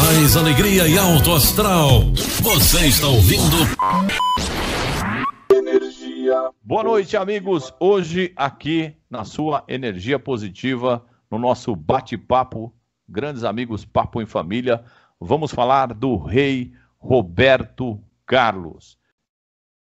paz, alegria e alto astral. Você está ouvindo Energia. Boa noite, amigos. Hoje aqui na sua Energia Positiva, no nosso bate-papo, grandes amigos, Papo em Família, vamos falar do rei Roberto Carlos.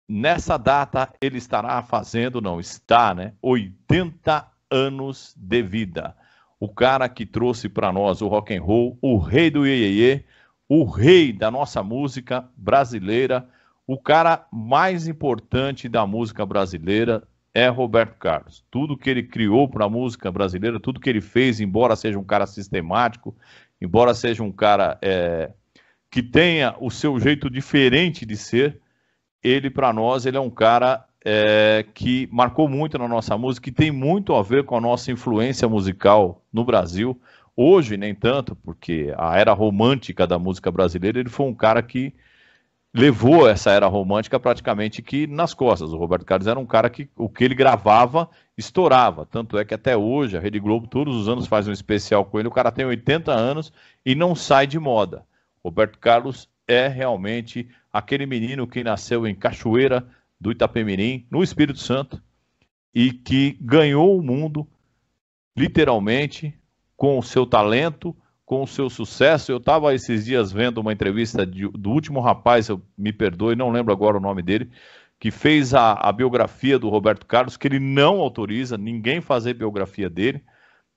Nessa data ele estará fazendo, não está, né? 80 anos de vida. O cara que trouxe para nós o rock and roll, o rei do iê-iê-iê, o rei da nossa música brasileira, o cara mais importante da música brasileira é Roberto Carlos. Tudo que ele criou para a música brasileira, tudo que ele fez, embora seja um cara sistemático, embora seja um cara que tenha o seu jeito diferente de ser, ele, para nós, ele é um cara que marcou muito na nossa música, que tem muito a ver com a nossa influência musical no Brasil. Hoje, nem tanto, porque a era romântica da música brasileira, ele foi um cara que levou essa era romântica praticamente que nas costas. O Roberto Carlos era um cara que o que ele gravava estourava. Tanto é que até hoje a Rede Globo todos os anos faz um especial com ele. O cara tem 80 anos e não sai de moda. Roberto Carlos é realmente aquele menino que nasceu em Cachoeira do Itapemirim, no Espírito Santo, e que ganhou o mundo, literalmente, com o seu talento, com o seu sucesso. Eu estava esses dias vendo uma entrevista do último rapaz, me perdoe, não lembro agora o nome dele, que fez a biografia do Roberto Carlos, que ele não autoriza ninguém fazer biografia dele,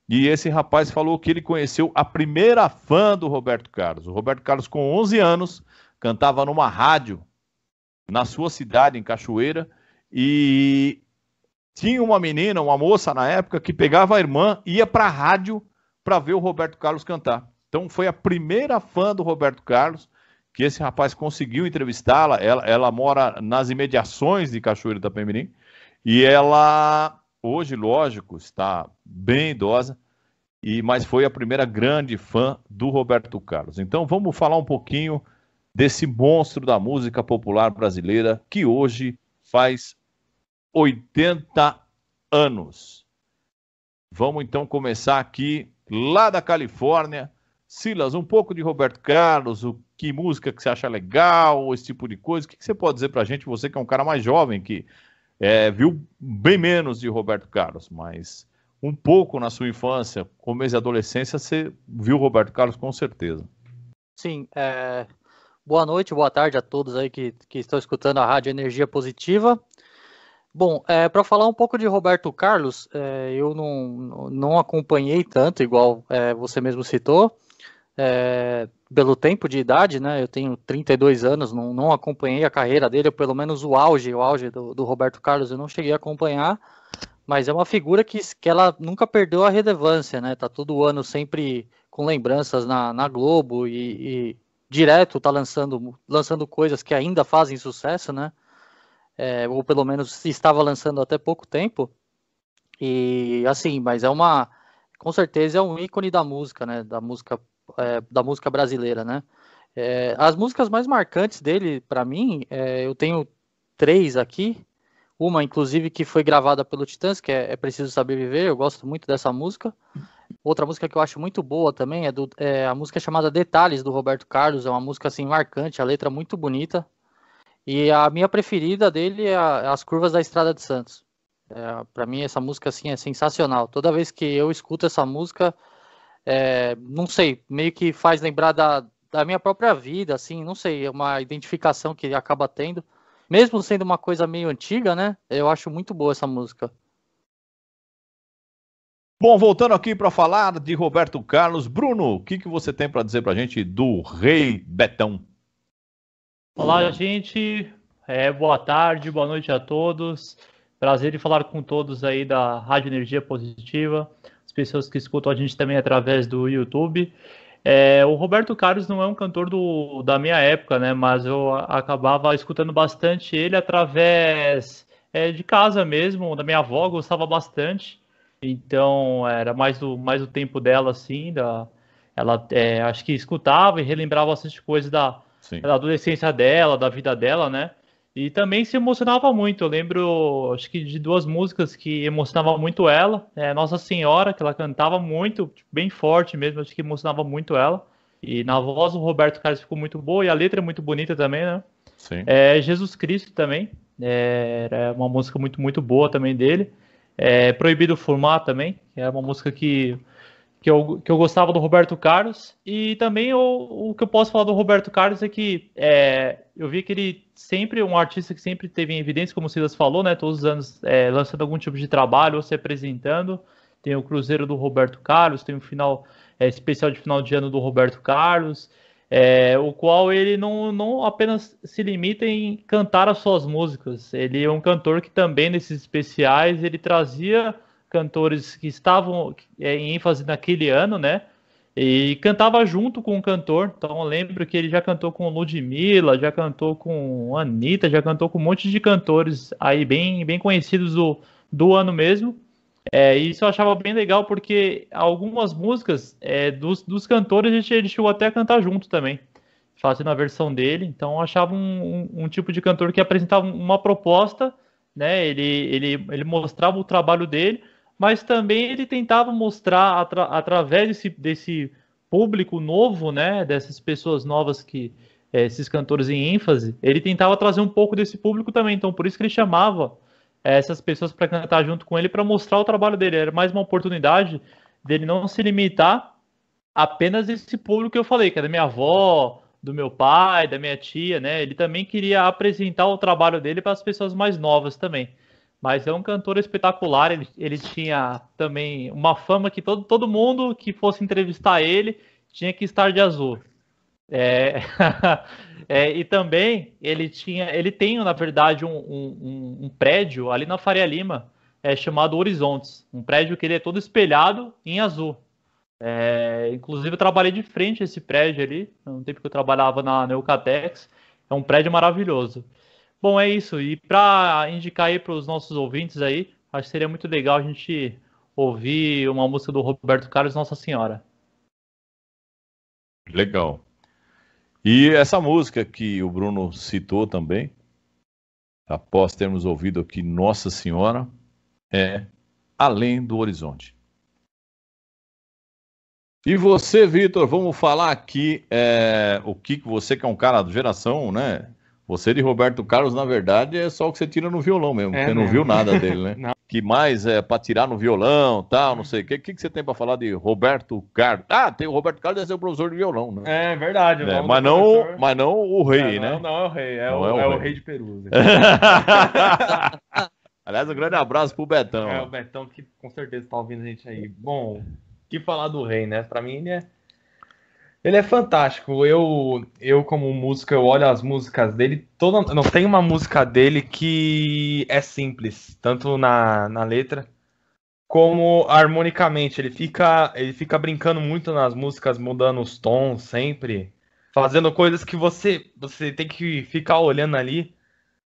e esse rapaz falou que ele conheceu a primeira fã do Roberto Carlos. O Roberto Carlos, com 11 anos, cantava numa rádio na sua cidade, em Cachoeira, e tinha uma menina, uma moça na época, que pegava a irmã e ia para a rádio para ver o Roberto Carlos cantar. Então foi a primeira fã do Roberto Carlos que esse rapaz conseguiu entrevistá-la. Ela mora nas imediações de Cachoeira do Itapemirim, e ela, hoje, lógico, está bem idosa, mas foi a primeira grande fã do Roberto Carlos. Então vamos falar um pouquinho desse monstro da música popular brasileira que hoje faz 80 anos. Vamos então começar aqui lá da Califórnia. Silas, um pouco de Roberto Carlos, que música que você acha legal, esse tipo de coisa. O que você pode dizer pra gente, você que é um cara mais jovem, que viu bem menos de Roberto Carlos, mas um pouco na sua infância, começo da adolescência, você viu Roberto Carlos com certeza. Sim, boa noite, boa tarde a todos aí que estão escutando a Rádio Energia Positiva. Bom, para falar um pouco de Roberto Carlos, eu não acompanhei tanto, igual você mesmo citou, pelo tempo de idade, né? Eu tenho 32 anos, não acompanhei a carreira dele, ou pelo menos o auge do Roberto Carlos eu não cheguei a acompanhar, mas é uma figura que ela nunca perdeu a relevância, né? Tá todo ano sempre com lembranças na Globo e direto tá lançando coisas que ainda fazem sucesso, né? Ou pelo menos estava lançando até pouco tempo. E assim, mas com certeza é um ícone da música, né? Da música brasileira, né? As músicas mais marcantes dele, para mim, eu tenho 3 aqui. Uma, inclusive, que foi gravada pelo Titãs, que é Preciso Saber Viver. Eu gosto muito dessa música. Outra música que eu acho muito boa também é a música chamada Detalhes, do Roberto Carlos. É uma música assim marcante, a letra muito bonita. E a minha preferida dele é As Curvas da Estrada de Santos. Para mim essa música assim é sensacional. Toda vez que eu escuto essa música, não sei, meio que faz lembrar da minha própria vida, assim, não sei, é uma identificação que acaba tendo. Mesmo sendo uma coisa meio antiga, né? Eu acho muito boa essa música. Bom, voltando aqui para falar de Roberto Carlos, Bruno, o que você tem para dizer para a gente do Rei Betão? Olá, gente. Boa tarde, boa noite a todos. Prazer em falar com todos aí da Rádio Energia Positiva, as pessoas que escutam a gente também através do YouTube. O Roberto Carlos não é um cantor da minha época, né? Mas eu acabava escutando bastante ele através de casa mesmo, da minha avó, gostava bastante. Então era mais do tempo dela, assim. Ela acho que escutava e relembrava bastante coisas da adolescência dela, da vida dela, né? E também se emocionava muito. Eu lembro, acho que de 2 músicas que emocionava muito ela. Nossa Senhora, que ela cantava muito, bem forte mesmo, acho que emocionava muito ela. E na voz o Roberto Carlos ficou muito boa e a letra é muito bonita também, né? Sim. Jesus Cristo também, era uma música muito, muito boa também dele. Proibido Fumar também, que é uma música que eu gostava do Roberto Carlos. E também o que eu posso falar do Roberto Carlos é que eu vi que ele sempre, um artista que sempre teve em evidência, como o Silas falou, né, todos os anos lançando algum tipo de trabalho ou se apresentando. Tem o Cruzeiro do Roberto Carlos, tem o especial de final de ano do Roberto Carlos, o qual ele não apenas se limita em cantar as suas músicas. Ele é um cantor que também, nesses especiais, ele trazia cantores que estavam em ênfase naquele ano, né? E cantava junto com o cantor. Então eu lembro que ele já cantou com Ludmilla, já cantou com Anitta, já cantou com um monte de cantores aí bem, bem conhecidos do ano mesmo. Isso eu achava bem legal porque algumas músicas dos cantores ele chegou até a cantar junto também, fazendo a versão dele. Então eu achava um tipo de cantor que apresentava uma proposta, né? Ele mostrava o trabalho dele, mas também ele tentava mostrar através desse público novo, né? Dessas pessoas novas esses cantores em ênfase, ele tentava trazer um pouco desse público também. Então por isso que ele chamava essas pessoas para cantar junto com ele, para mostrar o trabalho dele. Era mais uma oportunidade dele não se limitar apenas esse público que eu falei, que é da minha avó, do meu pai, da minha tia, né? Ele também queria apresentar o trabalho dele para as pessoas mais novas também. Mas é um cantor espetacular, ele tinha também uma fama que todo mundo que fosse entrevistar ele tinha que estar de azul. E também ele tem, na verdade, um prédio ali na Faria Lima, chamado Horizontes, um prédio que ele é todo espelhado em azul. Inclusive eu trabalhei de frente a esse prédio ali, no tempo que eu trabalhava na Eucatex. É um prédio maravilhoso. Bom, é isso. E para indicar aí para os nossos ouvintes aí, acho que seria muito legal a gente ouvir uma música do Roberto Carlos, Nossa Senhora. Legal. E essa música que o Bruno citou também, após termos ouvido aqui Nossa Senhora, é Além do Horizonte. E você, Vitor, vamos falar aqui o que você que é um cara da geração, né? Você de Roberto Carlos, na verdade, é só o que você tira no violão mesmo. Você não viu nada dele, né? Não. Que mais é para tirar no violão, tal, não sei o quê. O que você tem para falar de Roberto Carlos? Ah, tem o Roberto Carlos, deve ser o professor de violão, né? É verdade. Mas não o rei, né? Não é o rei, é o rei de Perusa. Aliás, um grande abraço pro Betão. O Betão que com certeza tá ouvindo a gente aí. Bom, que falar do rei, né? Pra mim ele é fantástico. Eu como músico, eu olho as músicas dele, não tem uma música dele que é simples, tanto na letra como harmonicamente. Ele fica brincando muito nas músicas, mudando os tons sempre, fazendo coisas que você tem que ficar olhando ali,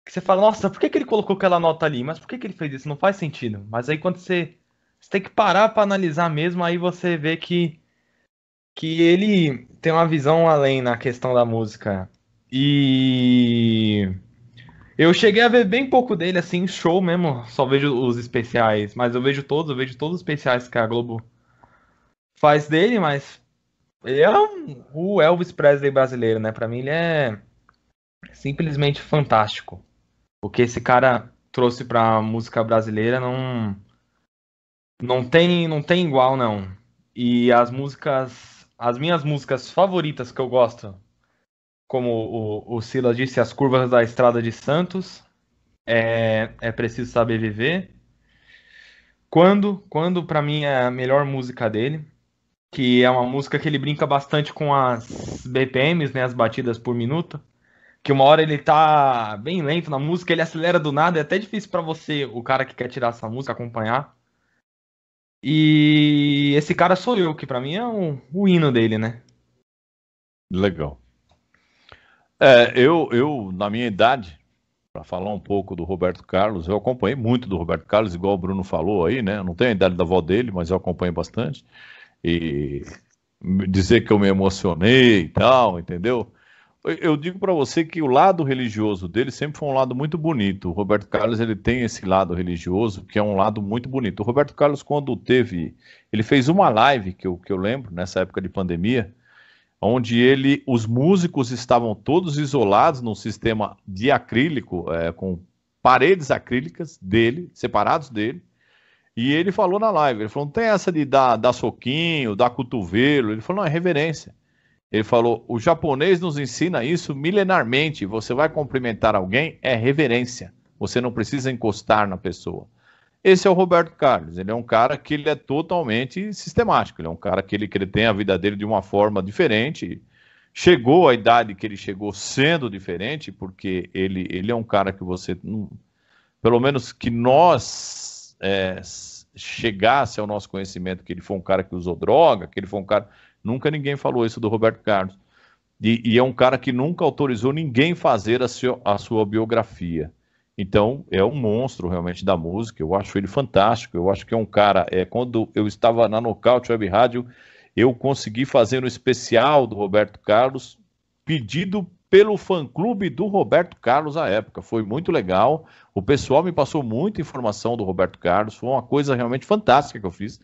que você fala, nossa, por que ele colocou aquela nota ali? Mas por que ele fez isso? Não faz sentido. Mas aí quando você tem que parar para analisar mesmo, aí você vê que ele tem uma visão além na questão da música. E eu cheguei a ver bem pouco dele, assim, show mesmo. Só vejo os especiais, mas eu vejo todos os especiais que a Globo faz dele, mas ele é o Elvis Presley brasileiro, né? Pra mim ele é simplesmente fantástico. O que esse cara trouxe pra música brasileira não tem igual, não. E as minhas músicas favoritas que eu gosto, como o Silas disse, As Curvas da Estrada de Santos, é Preciso Saber Viver. Quando pra mim é a melhor música dele, que é uma música que ele brinca bastante com as BPMs, né, as batidas por minuto, que uma hora ele tá bem lento na música, ele acelera do nada, é até difícil pra você, o cara que quer tirar essa música, acompanhar. E esse cara sou eu, que pra mim é o hino dele, né? Legal. Eu, na minha idade, para falar um pouco do Roberto Carlos, eu acompanhei muito do Roberto Carlos, igual o Bruno falou aí, né? Eu não tenho a idade da avó dele, mas eu acompanhei bastante. E dizer que eu me emocionei e tal, entendeu? Eu digo para você que o lado religioso dele sempre foi um lado muito bonito. O Roberto Carlos, ele tem esse lado religioso que é um lado muito bonito. O Roberto Carlos, quando ele fez uma live que eu lembro, nessa época de pandemia, onde os músicos estavam todos isolados num sistema de acrílico, com paredes acrílicas dele, separados dele, e ele falou na live, ele falou, não tem essa de dar soquinho, dar cotovelo, ele falou, não, é reverência. Ele falou, o japonês nos ensina isso milenarmente, você vai cumprimentar alguém, é reverência, você não precisa encostar na pessoa. Esse é o Roberto Carlos, ele é um cara que ele é totalmente sistemático, ele é um cara que ele tem a vida dele de uma forma diferente, chegou à idade que ele chegou sendo diferente, porque ele é um cara que você, pelo menos que nós chegasse ao nosso conhecimento que ele foi um cara que usou droga, que ele foi um cara, nunca ninguém falou isso do Roberto Carlos, e é um cara que nunca autorizou ninguém fazer a sua biografia. Então, é um monstro realmente da música, eu acho ele fantástico, eu acho que é um cara, quando eu estava na Nocaute Web Rádio, eu consegui fazer um especial do Roberto Carlos, pedido pelo fã-clube do Roberto Carlos à época, foi muito legal, o pessoal me passou muita informação do Roberto Carlos, foi uma coisa realmente fantástica que eu fiz.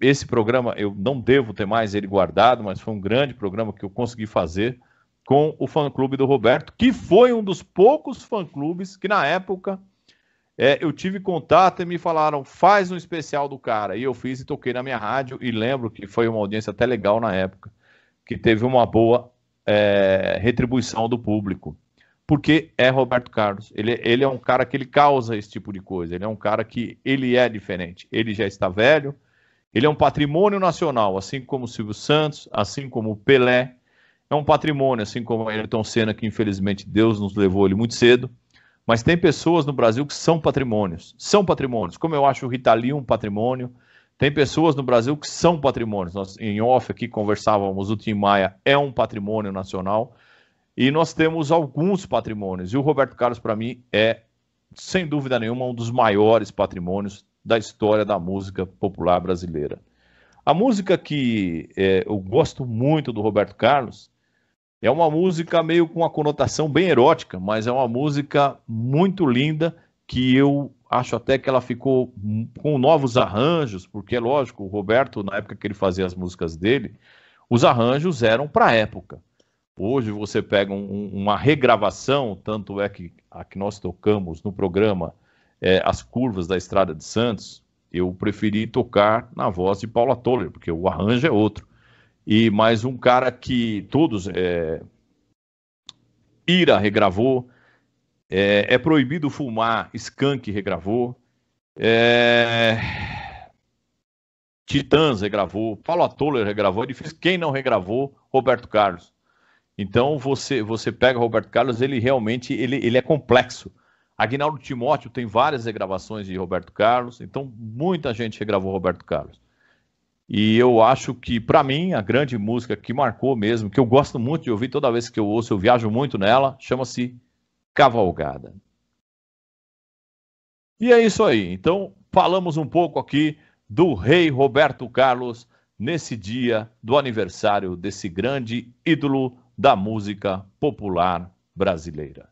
Esse programa, eu não devo ter mais ele guardado, mas foi um grande programa que eu consegui fazer, com o fã-clube do Roberto, que foi um dos poucos fã-clubes que na época eu tive contato e me falaram, faz um especial do cara, e eu fiz e toquei na minha rádio, e lembro que foi uma audiência até legal na época, que teve uma boa retribuição do público, porque é Roberto Carlos, ele é um cara que ele causa esse tipo de coisa, ele é um cara que ele é diferente, ele já está velho, ele é um patrimônio nacional, assim como o Silvio Santos, assim como o Pelé, é um patrimônio, assim como a Ayrton Senna, que infelizmente Deus nos levou ele muito cedo, mas tem pessoas no Brasil que são patrimônios, como eu acho o Rita Lee um patrimônio, tem pessoas no Brasil que são patrimônios, nós em off aqui conversávamos, o Tim Maia é um patrimônio nacional, e nós temos alguns patrimônios, e o Roberto Carlos para mim é, sem dúvida nenhuma, um dos maiores patrimônios da história da música popular brasileira. A música que eu gosto muito do Roberto Carlos, é uma música meio com uma conotação bem erótica, mas é uma música muito linda, que eu acho até que ela ficou com novos arranjos, porque é lógico, o Roberto, na época que ele fazia as músicas dele, os arranjos eram para a época. Hoje você pega uma regravação, tanto é que a que nós tocamos no programa, As Curvas da Estrada de Santos, eu preferi tocar na voz de Paula Toller, porque o arranjo é outro. E mais um cara que todos, Ira regravou, é Proibido Fumar, Skank regravou, Titãs regravou, Paula Toller regravou, é difícil, quem não regravou, Roberto Carlos. Então você pega o Roberto Carlos, ele realmente ele é complexo. Aguinaldo Timóteo tem várias regravações de Roberto Carlos, então muita gente regravou Roberto Carlos. E eu acho que, para mim, a grande música que marcou mesmo, que eu gosto muito de ouvir, toda vez que eu ouço, eu viajo muito nela, chama-se Cavalgada. E é isso aí. Então, falamos um pouco aqui do rei Roberto Carlos, nesse dia do aniversário desse grande ídolo da música popular brasileira.